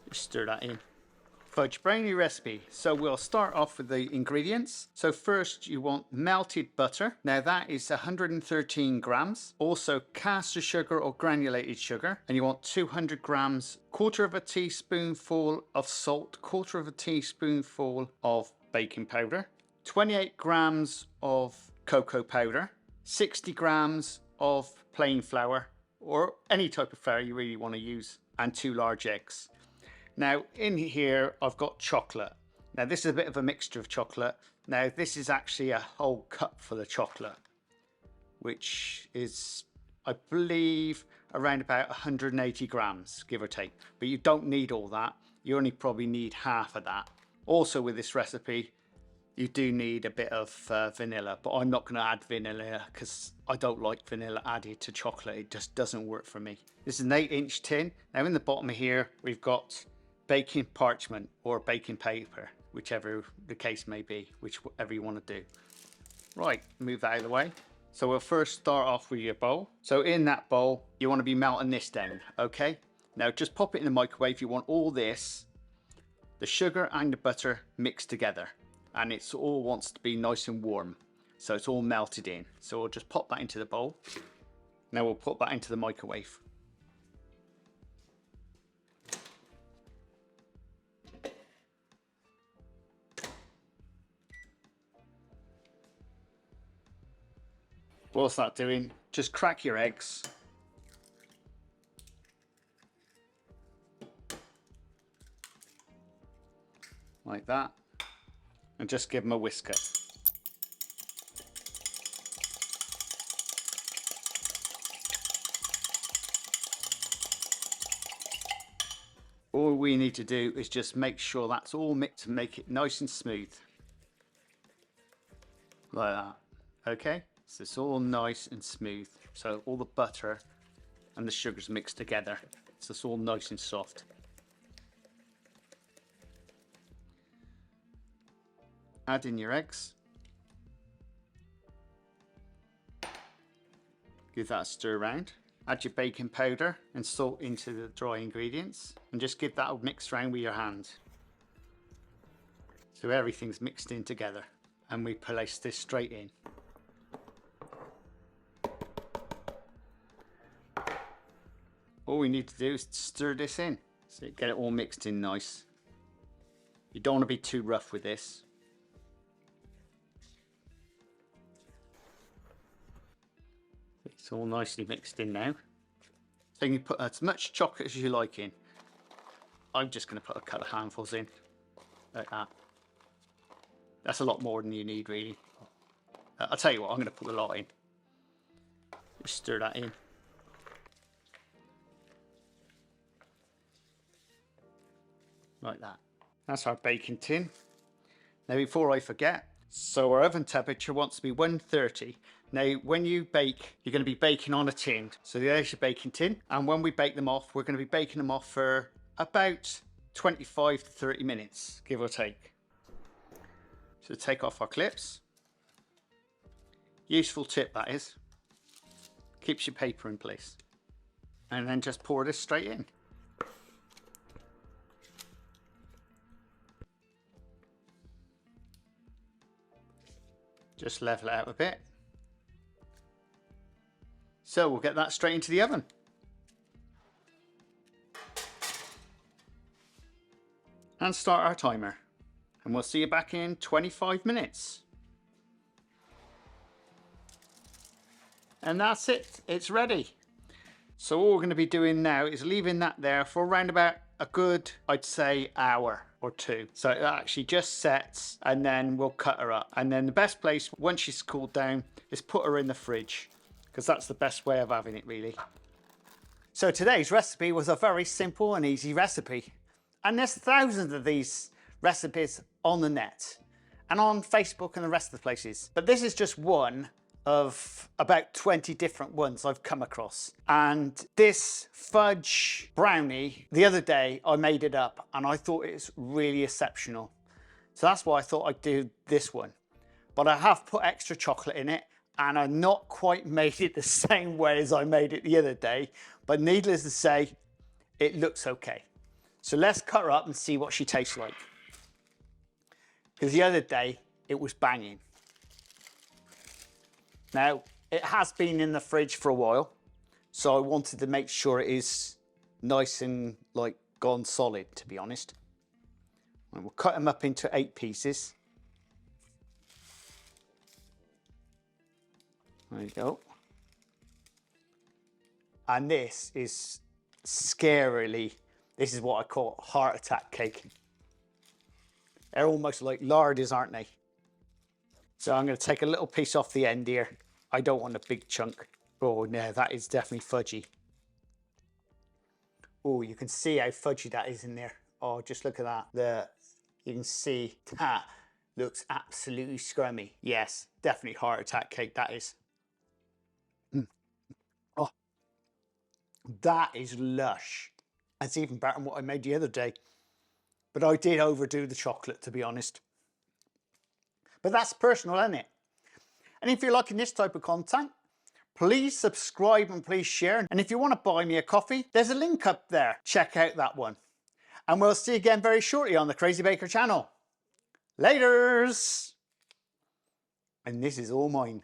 Just stir that in. Fudge brownie recipe. So we'll start off with the ingredients. So first you want melted butter. Now that is 113 grams. Also caster sugar or granulated sugar. And you want 200 grams, quarter of a teaspoonful of salt, quarter of a teaspoonful of baking powder, 28 grams of cocoa powder, 60 grams of plain flour or any type of flour you really want to use, and 2 large eggs. Now in here I've got chocolate. Now this is a bit of a mixture of chocolate. Now this is actually a whole cup full of chocolate, which is, I believe, around about 180 grams, give or take. But you don't need all that. You only probably need half of that. Also with this recipe, you do need a bit of vanilla, but I'm not going to add vanilla because I don't like vanilla added to chocolate. It just doesn't work for me. This is an 8-inch tin. Now in the bottom of here, we've got baking parchment or baking paper, whichever the case may be, whichever you want to do. Right, move that out of the way. So we'll first start off with your bowl. So in that bowl, you want to be melting this down, okay? Now just pop it in the microwave. You want all this, the sugar and the butter mixed together. And it's all wants to be nice and warm. So it's all melted in. So we'll just pop that into the bowl. Now we'll put that into the microwave. What's that doing? Just crack your eggs. Like that. And just give them a whisker. All we need to do is just make sure that's all mixed and make it nice and smooth. Like that. Okay? So it's all nice and smooth. So all the butter and the sugar's mixed together. So it's all nice and soft. Add in your eggs. Give that a stir around. Add your baking powder and salt into the dry ingredients and just give that a mix around with your hand. So everything's mixed in together, and we place this straight in. All we need to do is stir this in so you get it all mixed in nice. You don't want to be too rough with this. It's all nicely mixed in now. So you can put as much chocolate as you like in. I'm just going to put a couple of handfuls in, like that. That's a lot more than you need really. I'll tell you what, I'm going to put a lot in. Just stir that in. Like that. That's our baking tin. Now before I forget, so our oven temperature wants to be 130. Now when you bake, you're going to be baking on a tin. So there's your baking tin. And when we bake them off, we're going to be baking them off for about 25 to 30 minutes, give or take. So take off our clips. Useful tip that is. Keeps your paper in place. And then just pour this straight in. Just level it out a bit. So we'll get that straight into the oven. And start our timer. And we'll see you back in 25 minutes. And that's it, it's ready. So all we're going to be doing now is leaving that there for around about a good, I'd say, hour or two. So it actually just sets and then we'll cut her up. And then the best place, once she's cooled down, is put her in the fridge, because that's the best way of having it really. So today's recipe was a very simple and easy recipe. And there's thousands of these recipes on the net and on Facebook and the rest of the places. But this is just one of about 20 different ones I've come across. And this fudge brownie, the other day I made it up and I thought it was really exceptional. So that's why I thought I'd do this one. But I have put extra chocolate in it and I've not quite made it the same way as I made it the other day. But needless to say, it looks okay. So let's cut her up and see what she tastes like. Because the other day, it was banging. Now, it has been in the fridge for a while, so I wanted to make sure it is nice and like gone solid, to be honest. And we'll cut them up into 8 pieces. There you go. And this is scarily, this is what I call heart attack cake. They're almost like larders, aren't they? So I'm going to take a little piece off the end here. I don't want a big chunk. Oh, no, that is definitely fudgy. Oh, you can see how fudgy that is in there. Oh, just look at that. You can see that looks absolutely scrummy. Yes, definitely heart attack cake, that is. Oh, that is lush. That's even better than what I made the other day. But I did overdo the chocolate, to be honest. But that's personal, isn't it? And if you're liking this type of content, please subscribe and please share. And if you want to buy me a coffee, there's a link up there. Check out that one. And we'll see you again very shortly on the Crazy Baker channel. Laters! And this is all mine.